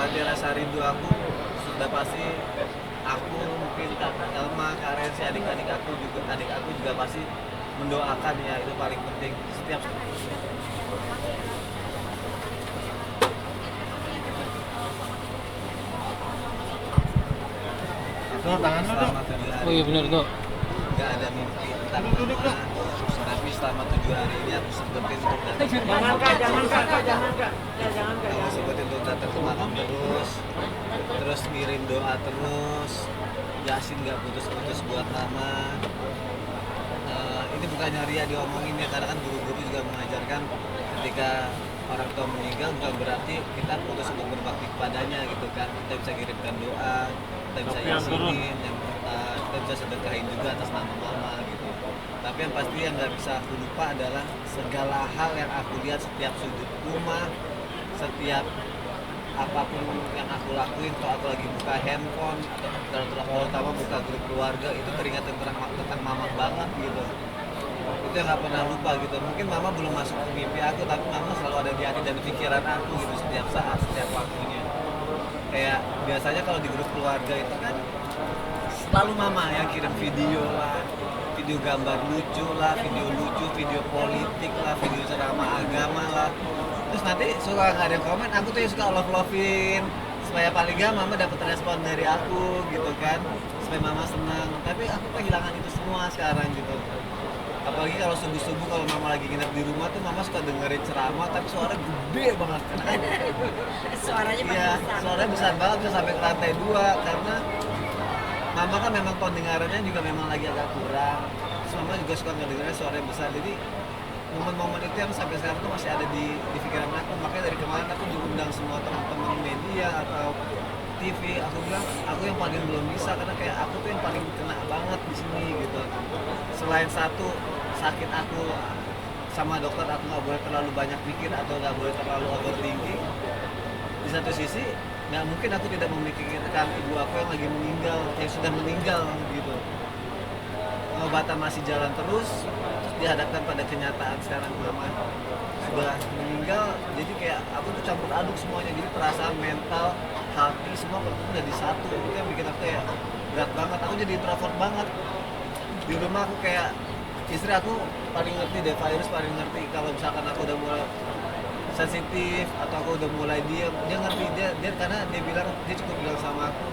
mengobati rasa rindu aku sudah pasti aku mungkin Kak Elma, Kak Rensi, adik aku juga pasti mendoakan ya, itu paling penting setiap Tuh, tangan lu, Dok. selama 7 hari Oh iya benar tuh. nggak ada mimpi tentang mama, tapi selama 7 hari ini aku sempetin untuk datang ke makam aku sempetin untuk datang ke makam terus ngirim doa terus, Yasin nggak putus-putus buat mama. Ini bukannya ria diomongin ya, karena kan guru-guru juga mengajarkan ketika orang tua meninggal bukan berarti kita putus untuk berbakti kepadanya gitu kan. Kita bisa kirimkan doa, kita bisa yasinin, kita bisa sedekahin juga atas nama mama gitu. Tapi yang pasti yang nggak bisa aku lupa adalah segala hal yang aku lihat setiap sudut rumah, setiap apapun yang aku lakuin, kalau aku lagi buka handphone atau terutama buka grup keluarga, itu teringat tentang mama banget gitu. Itu yang nggak pernah lupa gitu. Mungkin mama belum masuk ke mimpi aku, tapi mama selalu ada di hati dan di pikiran aku gitu, setiap saat, setiap waktunya. Kayak biasanya kalau di grup keluarga itu kan selalu mama yang kirim video lah, video gambar lucu lah, video politik lah, video ceramah agama lah. Terus nanti suka nggak ada yang komen, aku tuh yang suka love-lovein supaya paling gak mama dapat respon dari aku gitu kan, supaya mama senang. Tapi aku kehilangan itu semua sekarang gitu. Apalagi kalau subuh-subuh kalau mama lagi nginep di rumah tuh mama suka dengerin ceramah tapi suara gede banget kan. Suaranya Iya, suaranya besar banget bisa sampai ke lantai 2 karena mama kan memang pendengarannya juga memang lagi agak kurang. Terus mama juga suka ngedengerin suaranya besar. Jadi momen-momen itu yang sampai sekarang tuh masih ada di pikiran aku. Makanya dari kemarin aku diundang semua teman-teman media atau TV, aku bilang aku yang paling belum bisa karena kayak aku tuh yang paling kena banget di sini gitu. Selain satu sakit aku sama dokter, aku nggak boleh terlalu banyak pikir atau nggak boleh terlalu overthinking. Di satu sisi nggak mungkin aku tidak memikirkan ibu aku yang lagi meninggal, yang sudah meninggal gitu. Pengobatan masih jalan terus dihadapkan pada kenyataan sekarang mama sudah meninggal, jadi kayak aku tuh campur aduk semuanya, jadi perasaan, mental, hati semua udah di satu. Itu yang bikin aku kayak berat banget, aku jadi introvert banget di rumah. Aku kayak istri aku paling ngerti deh, virus paling ngerti kalau misalkan aku udah mulai sensitif atau aku udah mulai diam, dia ngerti, dia karena dia cukup bilang sama aku,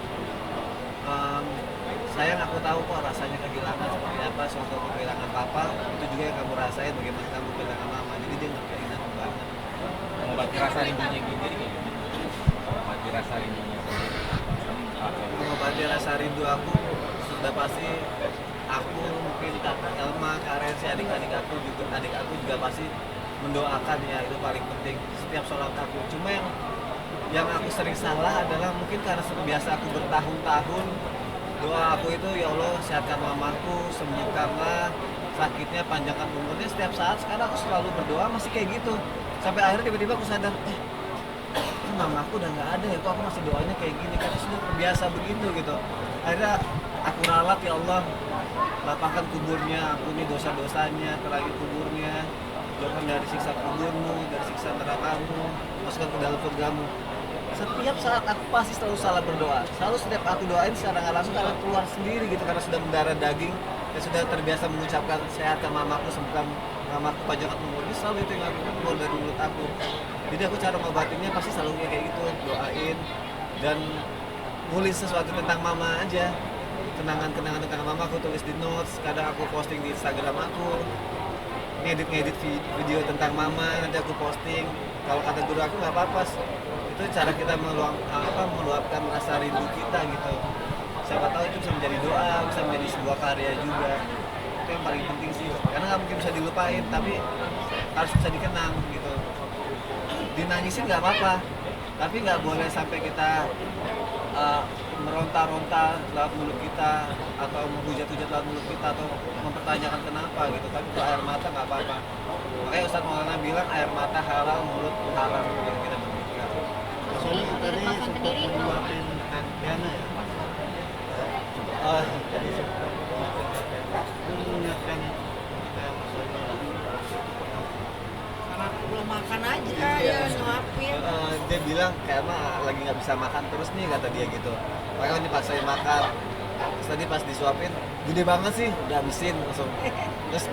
sayang aku tahu kok rasanya kehilangan seperti apa, suatu kehilangan papa itu juga yang kamu rasain, bagaimana kamu kehilangan mama. Jadi dia ngertiin aku banget. Mengobati rasa rindunya gini kayak gini. Mengobati rasa rindunya. Mengobati rasa rindu aku sudah pasti aku mungkin Kak Elma, Kak Rensi, adik aku juga pasti mendoakan ya, itu paling penting setiap sholat aku. Cuma yang aku sering salah adalah mungkin karena biasa aku bertahun-tahun doa aku itu, ya Allah sehatkan mamaku, sembuhkanlah sakitnya, panjangkan umurnya setiap saat. Sekarang aku selalu berdoa masih kayak gitu, sampai akhirnya tiba-tiba aku sadar, mamaku udah nggak ada ya, kok aku masih doanya kayak gini, karena sudah terbiasa begitu gitu. Akhirnya aku ralat, ya Allah lapangkan kuburnya, ampuni dosa-dosanya, terangi kuburnya, jauhkan dari siksa kuburmu, dari siksa nerakamu, masukkan ke dalam surgamu. Setiap saat aku pasti selalu salah berdoa, selalu setiap aku doain secara nggak langsung karena keluar sendiri gitu, karena sudah mendarah daging dan sudah terbiasa mengucapkan sehatkan mamaku, sembuhkan mamaku, panjangkan umurnya, selalu itu yang aku keluar dari mulut aku. Jadi aku cara ngobatinnya pasti selalu kayak gitu, doain dan nulis sesuatu tentang mama aja, kenangan-kenangan tentang mama aku tulis di notes, kadang aku posting di Instagram aku, ngedit video tentang mama, nanti aku posting. Kalau kata guru aku nggak apa-apa, itu cara kita meluapkan rasa rindu kita gitu. Siapa tahu itu bisa menjadi doa, bisa menjadi sebuah karya juga. Itu yang paling penting sih, karena nggak mungkin bisa dilupain, tapi harus bisa dikenang gitu. Dinangisin nggak apa-apa, tapi nggak boleh sampai kita meronta-ronta lewat mulut kita atau menghujat-hujat lewat mulut kita atau mempertanyakan kenapa gitu. Tapi kalau air mata nggak apa-apa. Makanya Ustadz Maulana bilang air mata halal, mulut haram gitu kita berpikir. Soalnya tadi sempat meluapin Diana ya. Tadi sempat mengingatkan kita masalah belum makan aja Iya. ya suapin. Dia bilang kayak mah lagi nggak bisa makan terus nih kata dia gitu. Makanya dipaksain makan. Terus tadi pas disuapin, gede banget sih, udah habisin langsung. Terus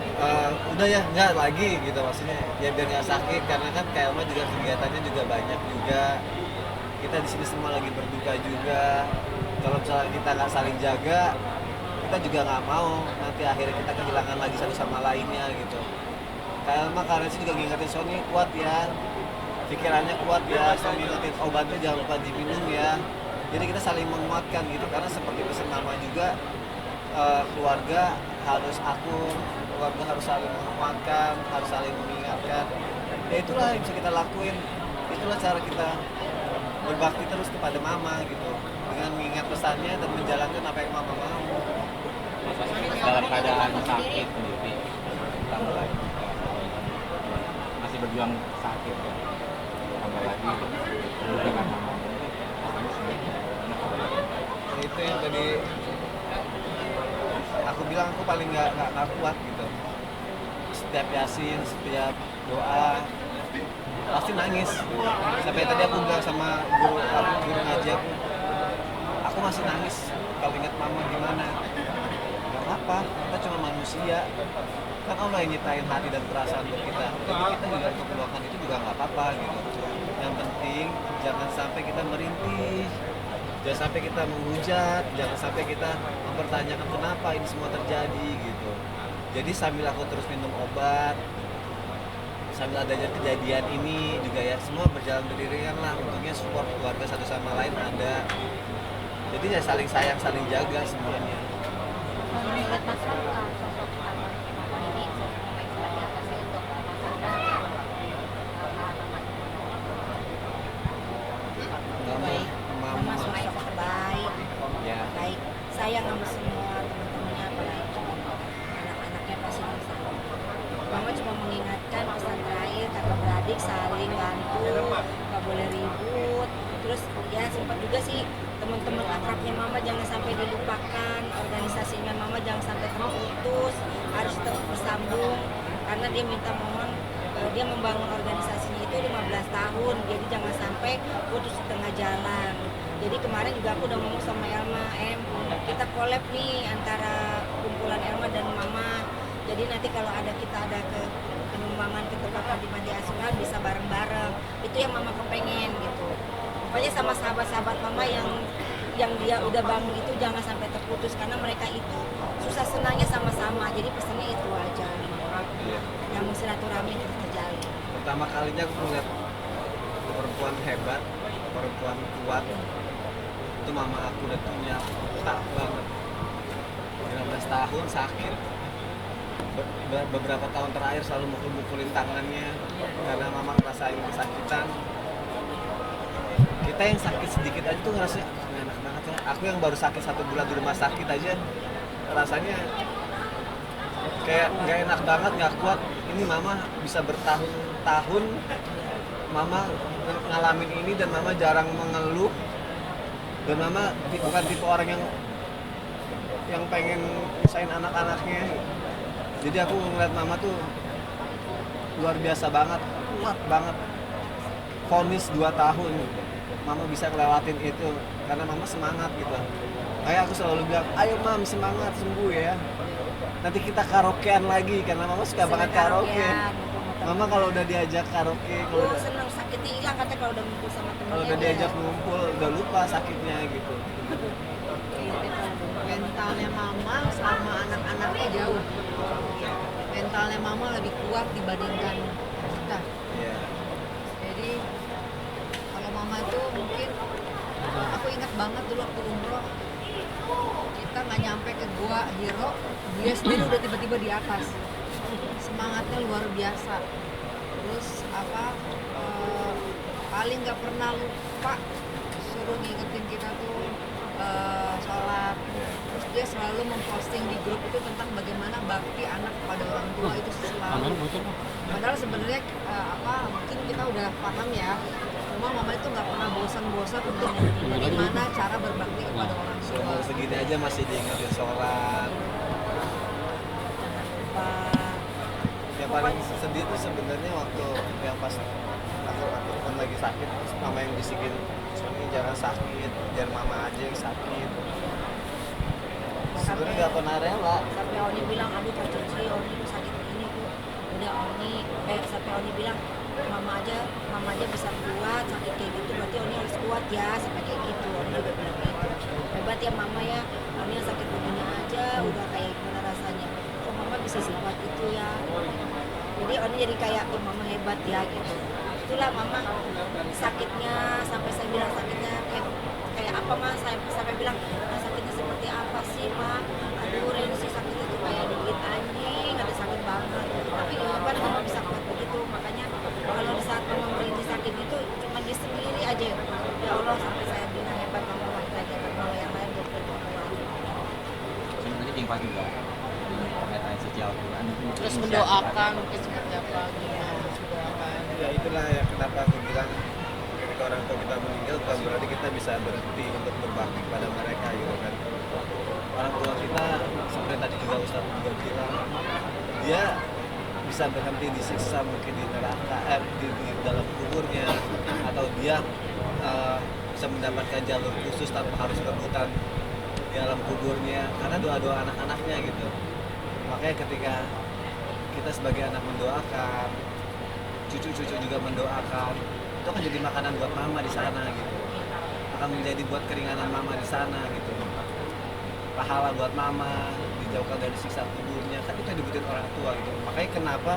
udah ya nggak lagi gitu maksudnya. Ya biar nggak sakit karena kan kayak mah juga kegiatannya juga banyak juga. Kita di sini semua lagi berduka juga. Kalau misalnya kita nggak saling jaga, kita juga nggak mau nanti akhirnya kita kehilangan lagi satu sama lainnya gitu. Kayak mah karena sih juga ngingetin Sony kuat ya, pikirannya kuat ya, Sony ngingetin obatnya jangan lupa diminum ya. Jadi kita saling menguatkan gitu karena seperti pesan mama juga keluarga harus akur, keluarga harus saling menguatkan, harus saling mengingatkan. Ya itulah yang bisa kita lakuin, itulah cara kita berbakti terus kepada mama gitu dengan mengingat pesannya dan menjalankan apa yang mama mau. Dalam keadaan sakit sendiri, tambah lagi masih berjuang sakit ya. Tambah lagi bukan karena Nah, itu yang tadi aku bilang aku paling nggak kuat gitu. Setiap yasin, setiap doa pasti nangis. Sampai tadi aku bilang sama guru ngaji aku masih nangis kalau ingat mama gimana. Gak apa, kita cuma manusia. Kan Allah yang nyiptain hati dan perasaan buat kita. Jadi kita juga untuk meluapkan itu juga nggak apa-apa gitu. Yang penting jangan sampai kita merintih, jangan sampai kita menghujat, jangan sampai kita mempertanyakan kenapa ini semua terjadi gitu. Jadi sambil aku terus minum obat, sambil adanya kejadian ini juga ya semua berjalan beriringan lah. Untungnya support keluarga satu sama lain ada. Jadi ya saling sayang, saling jaga semuanya. Menurut Mas Ram, sosok Mama ini sosok Mama yang seperti apa sih untuk Mas Ram dan Baik, mama Mama, sosok terbaik, ya. baik sayang sama semua teman-temannya, apalagi anak-anaknya pasti bisa. Mama cuma mengingatkan pesan terakhir kakak beradik saling bantu, nggak boleh ribut. Terus ya sempat juga sih teman-teman akrabnya mama jangan sampai dilupakan, organisasinya mama jangan sampai terputus, harus terus bersambung karena dia minta mohon dia membangun organisasinya itu 15 tahun, jadi jangan sampai putus di tengah jalan. Jadi kemarin juga aku udah ngomong sama Elma, kita collab nih antara kumpulan Elma dan mama. Jadi nanti kalau kita ada penyumbangan ke tempat panti asuhan bisa bareng-bareng. Itu yang mama kepengen gitu. Pokoknya sama sahabat-sahabat mama yang dia udah bangun itu jangan sampai terputus karena mereka itu susah senangnya sama-sama. Jadi pesannya itu aja. Iya. Yang silaturahmi terus terjalin. Pertama kalinya aku melihat perempuan hebat, perempuan kuat. Itu mama aku dan punya tak banget. 15 tahun sakit. Beberapa tahun terakhir selalu mukul-mukulin tangannya karena mama ngerasain kesakitan. Kita yang sakit sedikit aja tuh ngerasa enak banget ya. Aku yang baru sakit 1 bulan di rumah sakit aja rasanya kayak nggak enak banget, nggak kuat. Ini mama bisa bertahun-tahun mama ngalamin ini dan mama jarang mengeluh. Dan mama bukan tipe orang yang pengen pisahin anak-anaknya. Jadi aku ngeliat mama tuh luar biasa banget, kuat banget. Vonis 2 tahun, mama bisa ngelewatin itu karena mama semangat gitu. Kayak aku selalu bilang, ayo mam semangat, sembuh ya. Nanti kita karaokean lagi karena mama suka banget karaoke. Mama kalau udah diajak karaoke, kalau udah, senang sakitnya hilang katanya kalau udah ngumpul sama temennya. kalau udah diajak ngumpul udah lupa sakitnya gitu. Mentalnya mama sama anak-anaknya jauh. Mentalnya mama lebih kuat dibandingkan kita. Iya. Jadi kalau mama itu mungkin aku ingat banget dulu waktu umroh kita nggak nyampe ke gua Hiro, dia sendiri udah tiba-tiba di atas. Semangatnya luar biasa. Terus paling nggak pernah lupa suruh ngingetin kita tuh sholat. Terus dia selalu memposting di grup itu tentang bagaimana bakti anak kepada orang tua itu selalu. Padahal sebenarnya mungkin kita udah paham ya. Cuma mama itu nggak pernah bosan-bosan untuk bagaimana cara berbakti kepada orang tua. Umur segini aja masih diingetin sholat. Lupa. Ya yang paling sedih tuh sebenarnya waktu yang pas aku kan lagi sakit, terus mama yang bisikin, Sony jangan sakit, biar mama aja yang sakit. Sebenarnya nggak pernah rela. Sampai Oni bilang, aduh Kak Cici, Oni tuh sakit begini tuh. Udah sampai Oni bilang, mama aja bisa kuat sakit kayak gitu, berarti Oni harus kuat ya, sampai kayak gitu. Oni juga bilang gitu. Hebat ya mama ya, Oni yang sakit begini aja udah kayak gimana rasanya. Oh mama bisa sekuat itu ya. Jadi Oni jadi kayak, oh mama hebat ya gitu. Itulah mama sakitnya, sampai saya bilang sakitnya kayak apa mas, saya sampai bilang sakitnya seperti apa sih ma, aduh Rensi sakitnya tuh kayak digigit anjing, ada sakit banget, tapi hebat mama bisa kuat begitu. Makanya kalau di saat mama merintih sakit itu cuma dia sendiri aja, ya Allah sampai saya bilang hebat mama wanita aja, kalau yang lain belum tentu kuat. Sebenarnya jengpat juga pernyataan si Ciao itu kan. Terus mendoakan mungkin seperti apa gimana mendoakan. Ya itulah yang kenapa aku bilang ketika orang tua kita meninggal bukan berarti kita bisa berhenti untuk berbakti pada mereka gitu kan. Orang tua kita seperti tadi juga Ustadz juga bilang, dia bisa berhenti disiksa mungkin di neraka, di dalam kuburnya, atau dia bisa mendapatkan jalur khusus tanpa harus rebutan di alam kuburnya karena doa-doa anak-anaknya gitu. Makanya ketika kita sebagai anak mendoakan, cucu-cucu juga mendoakan, itu akan jadi makanan buat mama di sana gitu, akan menjadi buat keringanan mama di sana gitu, pahala buat mama, dijauhkan dari siksa kuburnya, kan itu yang dibutuhin orang tua gitu. Makanya kenapa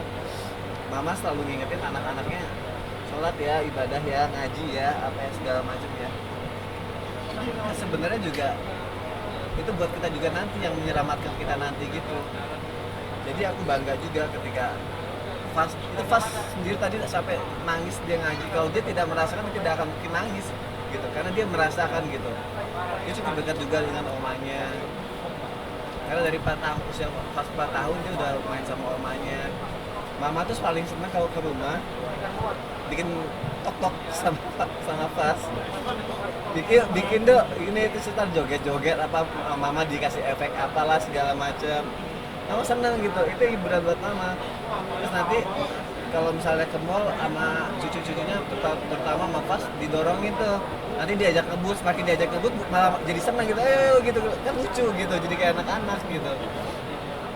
mama selalu ngingetin anak-anaknya sholat ya, ibadah ya, ngaji ya, apa ya segala macam ya. Nah, sebenarnya juga itu buat kita juga nanti, yang menyelamatkan kita nanti gitu. Jadi aku bangga juga ketika Fas sendiri tadi sampai nangis dia ngaji. Kalau dia tidak merasakan, dia tidak akan mungkin nangis gitu, karena dia merasakan gitu. Dia cukup dekat juga dengan omanya, karena dari 4 tahun, usia pas 4 tahun dia udah main sama omanya. Mama tuh paling senang kalau ke rumah bikin tok sama Fas, bikin dong ini itu setar joget-joget apa, mama dikasih efek apalah segala macam. Mama seneng gitu, itu hiburan buat mama. Terus nanti kalau misalnya ke mall sama cucu-cucunya, terutama sama Fas, didorongin tuh, nanti diajak ngebut, semakin diajak ngebut malah jadi seneng gitu, gitu kan, lucu gitu, jadi kayak anak-anak gitu.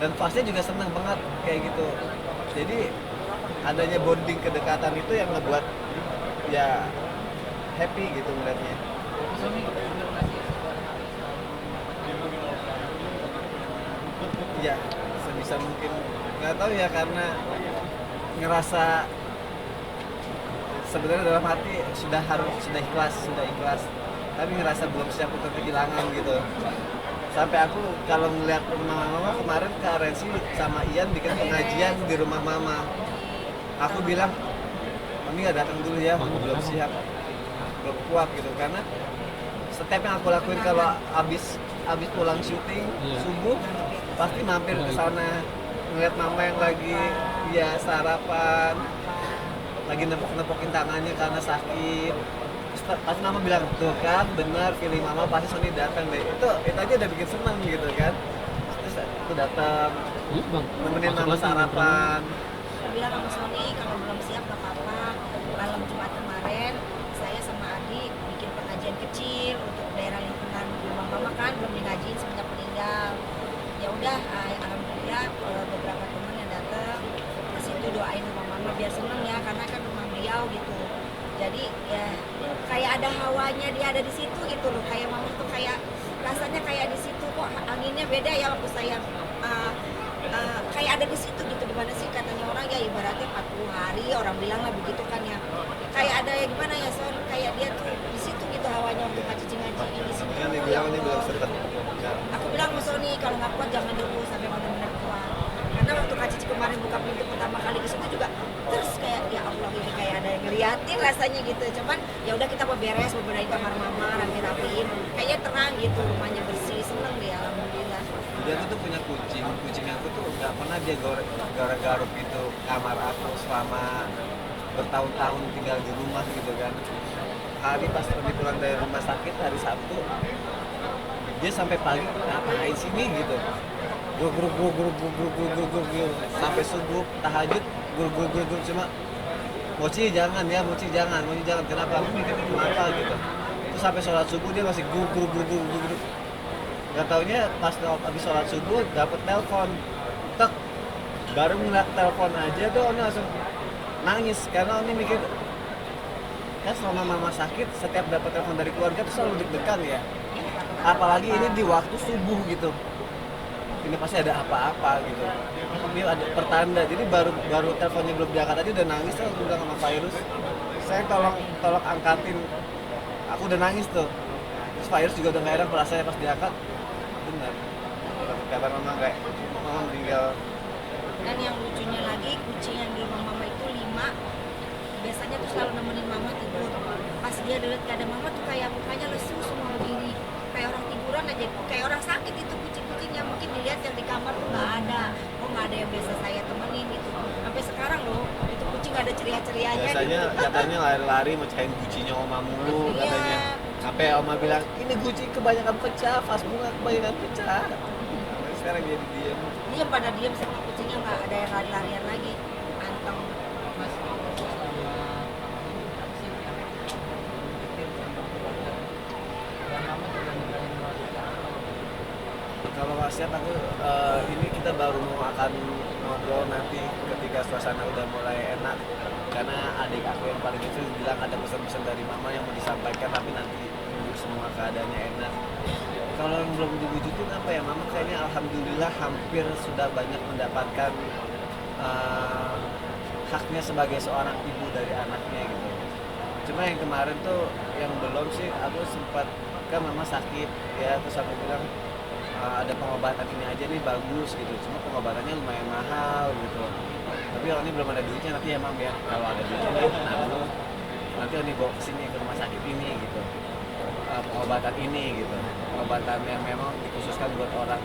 Dan Fasnya juga seneng banget kayak gitu. Jadi adanya bonding, kedekatan itu yang ngebuat ya happy gitu ngeliatnya. Ya sebisa mungkin, nggak tahu ya, karena ngerasa sebenarnya dalam hati sudah ikhlas, tapi ngerasa belum siap untuk kehilangan gitu. Sampai aku kalau ngeliat rumah mama kemarin, Kak Rensi sama Ian bikin pengajian di rumah mama, aku bilang mami nggak datang dulu ya, belum siap, belum kuat gitu. Karena setiap yang aku lakuin kalau abis pulang syuting subuh pasti mampir ke sana, ngeliat mama yang lagi ya sarapan, lagi nepok-nepokin tangannya karena sakit. Pasti mama bilang, tuh kan benar, feeling mama pasti Sony datang deh. Itu aja udah bikin senang gitu kan. Terus aku datang nemenin mama sarapan. Saya bilang sama Sony, kalau belum siap gak apa-apa. Malam Jumat kemarin saya sama Adi bikin pengajian kecil untuk daerah lingkungan rumah mama, kan belum ngajiin semenjak meninggal. Ya udah, alhamdulillah beberapa teman yang datang ke situ doain rumah mama biar seneng ya, karena kan rumah beliau gitu. Jadi ya kayak ada hawanya, dia ada di situ gitu loh, kayak mama tuh kayak rasanya kayak di situ kok, anginnya beda ya waktu saya kayak ada di situ gitu. Dimana sih katanya orang ya ibaratnya 40 hari orang bilang lah begitu kan ya, kayak ada ya gimana ya Son, kayak dia tuh di situ gitu hawanya waktu Kak Cici ngaji di situ. Ini bilang ini belum sempet. Aku bilang sama Sony, kalau nggak kuat jangan dulu sampai benar-benar kuat. Karena waktu Kak Cici kemarin buka pintu pertama kali ke situ juga, terus kayak ya Allah ini kayak ada yang ngeliatin rasanya gitu. Cuman ya udah kita beberes, beberesin kamar mama, rapi-rapiin, kayaknya terang gitu, rumahnya bersih, seneng deh alhamdulillah. Dia tuh punya kucing aku tuh nggak pernah dia garuk gitu kamar aku selama bertahun-tahun tinggal di rumah gitu kan. Hari pas pergi pulang dari rumah sakit hari Sabtu, dia sampai pagi ngapain sini gitu. gur sampai subuh tahajud gur cuma mochi jangan ya mochi jangan kenapa aku mikir kenapa gitu terus sampai sholat subuh dia masih gur nggak taunya pas habis sholat subuh dapet telepon tek baru ngeliat telepon aja tuh Oni langsung nangis karena Oni mikir kan selama mama sakit setiap dapat telepon dari keluarga tuh selalu deg-degan ya apalagi ini di waktu subuh gitu ini pasti ada apa-apa gitu ini ada pertanda jadi baru teleponnya belum diangkat aja udah nangis tuh udah sama Virus saya tolong angkatin aku udah nangis tuh terus Virus juga udah nggak enak perasaannya pas diangkat benar kata mama kayak mama meninggal. Dan yang lucunya lagi, kucing yang di rumah mama itu 5 biasanya tuh selalu nemenin mama tidur. Pas dia lihat gak ada mama tuh kayak mukanya lesu semua diri kayak orang tiduran aja, kayak orang sakit itu kucing-kucingnya. Mungkin dilihat yang di kamar tuh nggak ada, nggak ada yang biasa saya temenin gitu. Sampai sekarang loh, itu kucing gak ada ceria-cerianya Biasanya gitu. katanya lari-lari mecahin gucinya oma mulu Iya. katanya. Sampai oma bilang, ini guci kebanyakan pecah, vas bunga kebanyakan pecah. Sekarang jadi diem. Dia pada diam sama kucingnya, nggak ada yang lari-larian lagi. Anteng. Kalau wasiat aku ini kita baru mau akan ngobrol nanti ketika suasana udah mulai enak karena adik aku yang paling kecil bilang ada pesan-pesan dari mama yang mau disampaikan tapi nanti nunggu semua keadaannya enak. Kalau yang belum diwujudin apa ya mama kayaknya alhamdulillah hampir sudah banyak mendapatkan haknya sebagai seorang ibu dari anaknya gitu. Cuma yang kemarin tuh yang belum sih aku sempat kan mama sakit ya terus aku bilang ada pengobatan ini aja nih bagus gitu cuma pengobatannya lumayan mahal gitu tapi kalau ini belum ada duitnya nanti ya mam ya kalau ada duitnya nanti ini bawa kesini ke rumah sakit ini gitu pengobatan ini gitu pengobatan yang memang dikhususkan buat orang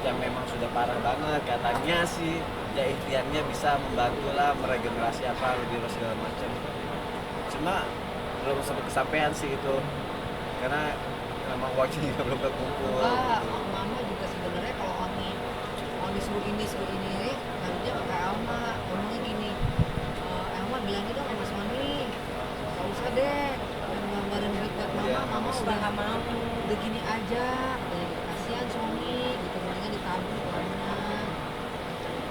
yang memang sudah parah banget katanya sih ya ikhtiarnya bisa membantu lah meregenerasi apa lebih segala macam cuma belum sampai kesampaian sih itu karena memang waktunya juga belum terkumpul Mama juga sebenarnya kalau Oni suruh ini harusnya pakai Alma ngomongnya gini Alma bilangin dong sama Sony gak usah deh ngeluarin duit buat mama Iya, mama Sudah udah nggak mau. udah gini aja katanya gitu. Kasihan Sony gitu mendingan ditabung uangnya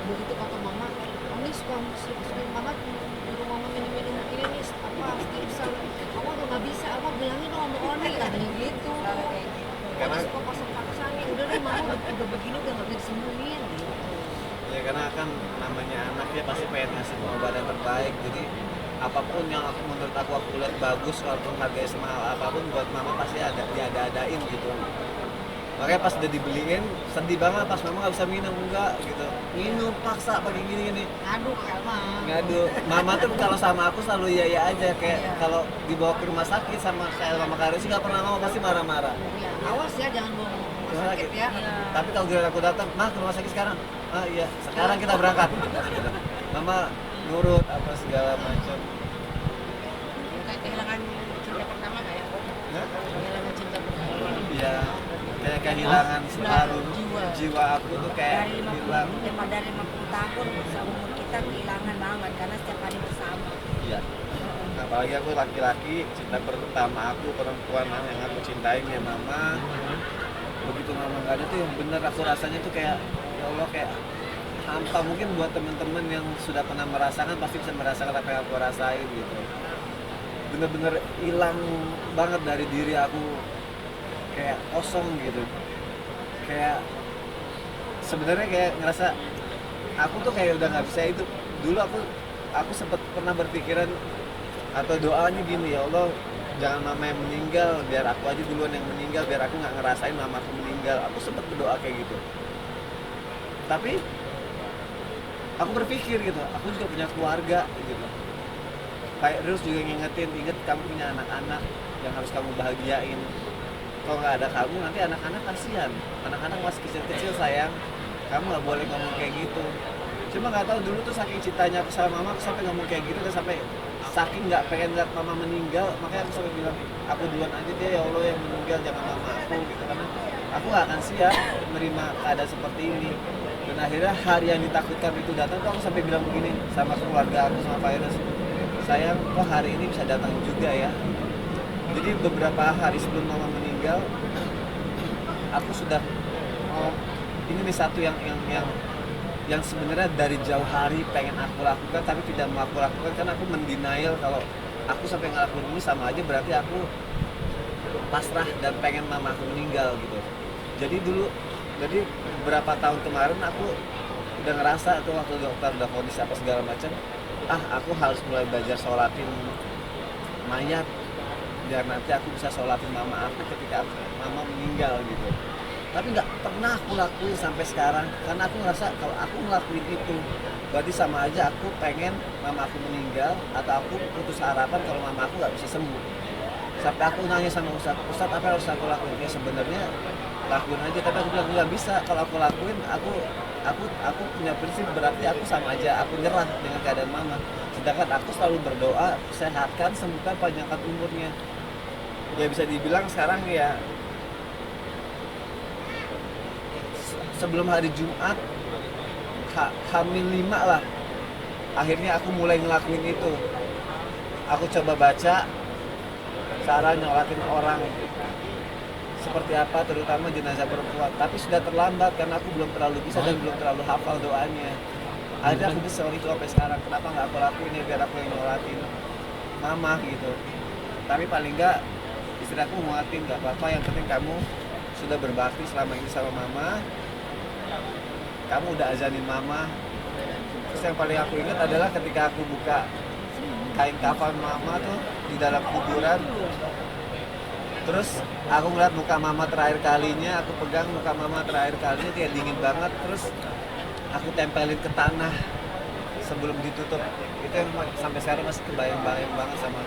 begitu kata mama Oni suka sering banget nyuruh mama minum ini nih apa stimsel Alma udah gak bisa Alma bilangin dong sama Oni katanya gitu Karena- Oni suka paksa nih udah deh mama udah begini udah gak bisa disembuhin gitu ya karena kan namanya anak ya pasti pengen ngasih pengobatan terbaik jadi apapun yang menurut aku lihat bagus walaupun harganya semahal apapun buat mama pasti ada diada-adain gitu makanya pas udah dibeliin sedih banget pas mama nggak bisa minum enggak gitu minum paksa pakai gini aduh Alma ngadu mama tuh kalau sama aku selalu iya aja kayak Iya. kalau dibawa ke rumah sakit sama kayak sama Karin sih nggak pernah mau pasti marah-marah ya, awas ya jangan bawa ke rumah Rumah sakit sakit. ya Iya. tapi kalau giliran aku datang mah ke rumah sakit sekarang ah iya sekarang kita berangkat mama nurut apa segala macam Kayak kehilangan cinta pertama kayak Hah? kehilangan cinta pertama. Iya, kayak kehilangan separuh jiwa aku tuh kayak Dari hilang. 50 tahun seumur kita kehilangan banget karena setiap hari bersama. Iya. Apalagi aku laki-laki, cinta pertama aku perempuan yang aku cintain ya mama. Begitu mama nggak ada tuh yang bener aku rasanya tuh kayak ya Allah kayak hampa mungkin buat temen-temen yang sudah pernah merasakan pasti bisa merasakan apa yang aku rasain gitu. Bener-bener hilang banget dari diri aku kayak kosong gitu kayak sebenarnya kayak ngerasa aku tuh kayak udah nggak bisa hidup dulu aku sempet pernah berpikiran atau doanya gini ya Allah jangan mama yang meninggal biar aku aja duluan yang meninggal biar aku nggak ngerasain mama aku meninggal aku sempet berdoa kayak gitu tapi aku berpikir gitu aku juga punya keluarga gitu kayak terus juga inget kamu punya anak-anak yang harus kamu bahagiain kalau nggak ada kamu nanti anak-anak kasihan anak-anak masih kecil-kecil sayang kamu nggak boleh ngomong kayak gitu cuma nggak tahu dulu tuh saking cintanya aku sama mama aku sampai ngomong kayak gitu dan sampai saking nggak pengen lihat mama meninggal, makanya aku sampai bilang aku duluan aja deh ya Allah yang meninggal, jangan mama aku gitu, karena aku nggak akan siap menerima keadaan seperti ini. Dan akhirnya hari yang ditakutkan itu datang tuh aku sampai bilang begini sama keluarga aku, sama Virus, sayang kok hari ini bisa datang juga ya. Jadi beberapa hari sebelum mama meninggal aku sudah ini nih satu yang sebenarnya dari jauh hari pengen aku lakukan tapi tidak mau aku lakukan karena aku mendenial kalau aku sampai ngelakuin ini sama aja berarti aku pasrah dan pengen mama aku meninggal gitu. Jadi beberapa tahun kemarin aku udah ngerasa tuh waktu dokter udah kondisi apa segala macam, aku harus mulai belajar sholatin mayat biar nanti aku bisa sholatin mama aku ketika mama meninggal gitu. Tapi nggak pernah aku lakuin sampai sekarang karena aku ngerasa kalau aku ngelakuin itu berarti sama aja aku pengen mama aku meninggal atau aku putus harapan kalau mama aku nggak bisa sembuh. Sampai aku nanya sama Ustadz apa harus aku lakuin? Ya sebenarnya lakuin aja, tapi aku bilang nggak bisa. Kalau aku lakuin aku punya prinsip berarti aku sama aja aku nyerah dengan keadaan mama. Sedangkan aku selalu berdoa sehatkan, sembuhkan, panjangkan umurnya. Ya bisa dibilang sekarang ya sebelum hari Jumat H-5 lah akhirnya aku mulai ngelakuin itu. Aku coba baca cara nyolatin orang seperti apa, terutama jenazah perempuan, tapi sudah terlambat karena aku belum terlalu bisa dan belum terlalu hafal doanya. Akhirnya aku bisa itu sampai sekarang, kenapa nggak aku lakuin ya biar aku yang nyolatin mama gitu. Tapi paling nggak istri aku nguatin, nggak apa-apa, yang penting kamu sudah berbakti selama ini sama mama, kamu udah azanin mama. Terus yang paling aku ingat adalah ketika aku buka kain kafan mama tuh di dalam kuburan, terus aku ngeliat muka mama terakhir kalinya, aku pegang muka mama terakhir kalinya kayak dingin banget, terus aku tempelin ke tanah sebelum ditutup. Itu yang sampai sekarang masih kebayang-bayang banget sama